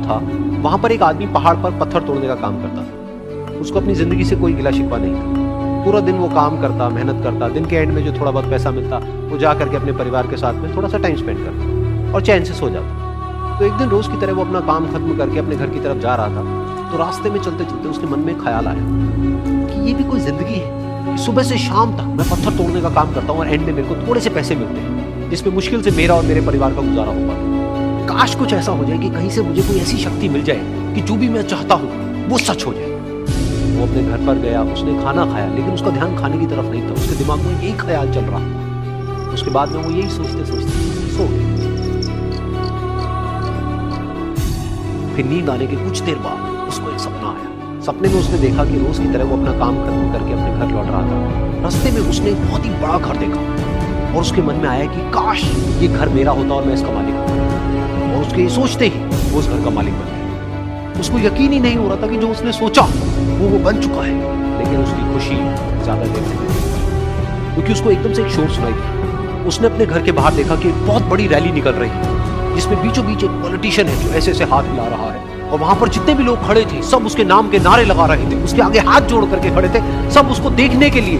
था वहां पर एक आदमी पहाड़ पर पत्थर तोड़ने का काम करता था। उसको अपनी जिंदगी से कोई गिला शिकवा नहीं था। पूरा दिन वो काम करता, मेहनत करता, दिन के एंड में जो थोड़ा बहुत पैसा मिलता वो जा करके अपने परिवार के साथ में थोड़ा सा टाइम स्पेंड करता और चैन से सो जाता। तो एक दिन रोज की तरह वो अपना काम खत्म करके अपने घर की तरफ जा रहा था। तो रास्ते में चलते चलते उसके मन में ख्याल आया कि ये भी कोई जिंदगी है। सुबह से शाम तक मैं पत्थर तोड़ने का काम करता हूँ और एंड में मेरे को थोड़े से पैसे मिलते हैं जिसमें मुश्किल से मेरा और मेरे परिवार का गुजारा हो पाता। काश कुछ ऐसा हो जाए कि कहीं से मुझे कोई ऐसी शक्ति मिल जाए कि जो भी मैं चाहता हूँ वो सच हो जाए। वो अपने घर पर गया, उसने खाना खाया, लेकिन उसका ध्यान खाने की तरफ नहीं था। उसके दिमाग में यही ख्याल चल रहा। उसके बाद में वो यही सोचते सोचते सो गया। फिर नींद आने के कुछ देर बाद उसको एक सपना आया। सपने में उसने देखा कि रोज की तरह वो अपना काम खत्म करके अपने घर लौट रहा था। रास्ते में उसने एक बहुत ही बड़ा घर देखा और उसके मन में आया कि काश ये घर मेरा होता और मैं इसका मालिक होता। और उसके सोचते ही वो उस घर का मालिक बन गया। उसको यकीन ही नहीं हो रहा था कि जो उसने सोचा वो बन चुका है। लेकिन उसकी खुशी ज्यादा देर से नहीं, क्योंकि उसको एकदम से एक शोर सुनाई दिया। उसने अपने घर के बाहर देखा कि एक बहुत बड़ी रैली निकल रही है जिसमें बीचों बीच एक पॉलिटिशियन है जो ऐसे ऐसे हाथ हिला रहा है और वहां पर जितने भी लोग खड़े थे सब उसके नाम के नारे लगा रहे थे। उसके आगे हाथ जोड़ करके खड़े थे, सब उसको देखने के लिए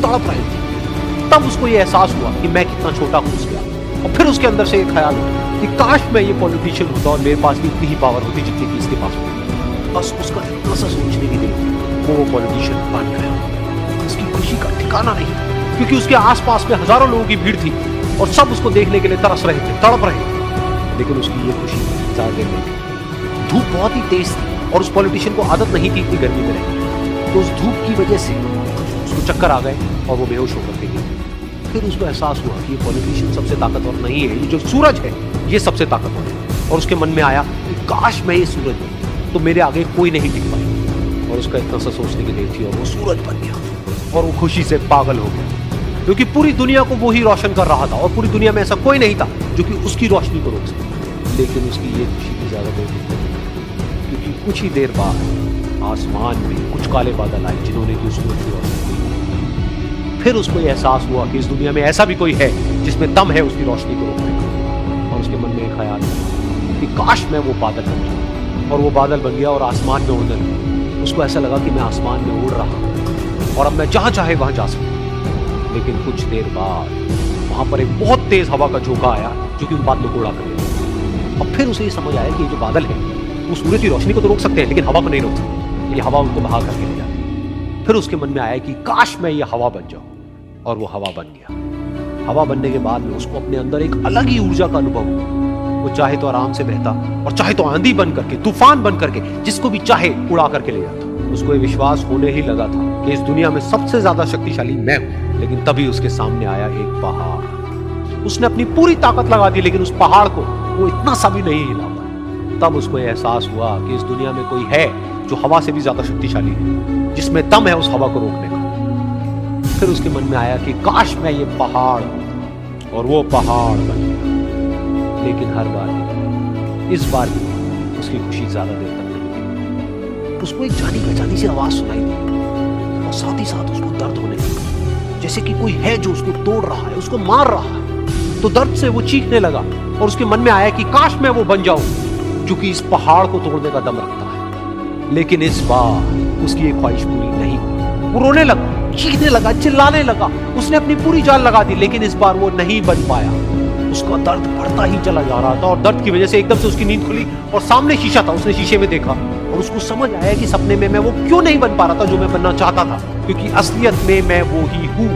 तड़प रहे थे। तब उसको ये एहसास हुआ कि मैं कितना छोटा हूं उसके आगे। और फिर उसके अंदर से एक ख्याल हुआ कि काश मैं ये पॉलिटिशियन होता और मेरे पास भी इतनी ही पावर होती जितनी कि इसके पास होती। बस उसका इतना सा सोचने की देर वो पॉलिटिशियन बन गया। उसकी खुशी का ठिकाना नहीं था क्योंकि उसके आसपास में हजारों लोगों की भीड़ थी और सब उसको देखने के लिए तरस रहे थे, तड़प रहे थे। लेकिन उसकी ये खुशी ज्यादा देर नहीं थी। धूप बहुत ही तेज थी और उस पॉलिटिशियन को आदत नहीं थी इतनी गर्मी में रहने। तो उस धूप की वजह से उसको चक्कर आ गए और वो बेहोश होकर के गिर। फिर उसको एहसास हुआ कि ये पॉलिटिशियन सबसे ताकतवर नहीं है, ये जो सूरज है ये सबसे ताकतवर है। और उसके मन में आया कि काश मैं ये सूरज हूं तो मेरे आगे कोई नहीं टिक पाएगा। और उसका इतना सा सोचने की देर थी और वो सूरज बन गया और वो खुशी से पागल हो गया क्योंकि पूरी दुनिया को वो ही रोशन कर रहा था और पूरी दुनिया में ऐसा कोई नहीं था जो कि उसकी रोशनी को रोक सके। लेकिन उसकी ये खुशी भी ज्यादा देर नहीं, क्योंकि कुछ ही देर बाद आसमान में कुछ काले बादल आए जिन्होंने कि सूरज की रोशनी दी। फिर उसको ये एहसास हुआ कि इस दुनिया में ऐसा भी कोई है जिसमें दम है उसकी रोशनी को रोकने का। और उसके मन में एक ख्याल कि काश मैं वो बादल बन जाऊं। और वो बादल बन गया और आसमान में उड़ने लगा। उसको ऐसा लगा कि मैं आसमान में उड़ रहा हूं और अब मैं जहां चाहे वहां जा सकता। लेकिन कुछ देर बाद वहां पर एक बहुत तेज हवा का झोंका आया जो कि उन बादलों को उड़ा कर ले गया। और फिर उसे ये समझ आया कि ये जो बादल है वो सूरज की रोशनी को तो रोक सकते हैं लेकिन हवा को नहीं रोक सकते। ये हवा उनको बहा करके ले जाती। फिर उसके मन में आया कि काश मैं ये हवा बन जाऊं। और वो हवा बन गया। हवा बनने के बाद में उसको अपने अंदर एक अलग ही ऊर्जा का अनुभव हुआ। वो चाहे तो आराम से बहता और चाहे तो आंधी बन करके, तूफान बन करके, जिसको भी चाहे उड़ा करके ले जाता। उसको ये विश्वास होने ही लगा था कि इस दुनिया में सबसे ज्यादा शक्तिशाली मैं हूं। लेकिन तभी उसके सामने आया एक पहाड़। उसने अपनी पूरी ताकत लगा दी लेकिन उस पहाड़ को वो इतना सा भी नहीं हिला पाया। तब उसको यह एहसास हुआ कि इस दुनिया में कोई है जो हवा से भी ज्यादा शक्तिशाली है, जिसमें दम है उस हवा को रोकने का। फिर उसके मन में आया कि काश मैं ये पहाड़ हूं। और वो पहाड़ बन गया। लेकिन हर बार इस बार भी उसकी खुशी ज्यादा देर तक नहीं थी। उसको एक जानी पहचानी सी आवाज सुनाई दी और साथ ही साथ उसको दर्द होने लगा, जैसे कि कोई है जो उसको तोड़ रहा है, उसको मार रहा है। तो दर्द से वो चीखने लगा और उसके मन में आया कि काश मैं वो बन जाऊं जो कि इस पहाड़ को तोड़ने का दम रखता है। लेकिन इस बार उसकी एक ख्वाहिश पूरी नहीं हुई। वो रोने लगा, चीखने लगा, चिल्लाने लगा। उसने अपनी पूरी जान लगा दी लेकिन इस बार वो नहीं बन पाया। उसका दर्द बढ़ता ही चला जा रहा था और दर्द की वजह से एकदम से उसकी नींद खुली और सामने शीशा था। उसने शीशे में देखा और उसको समझ आया कि सपने में मैं वो क्यों नहीं बन पा रहा था जो मैं बनना चाहता था, क्योंकि असलियत में मैं वो ही हूं।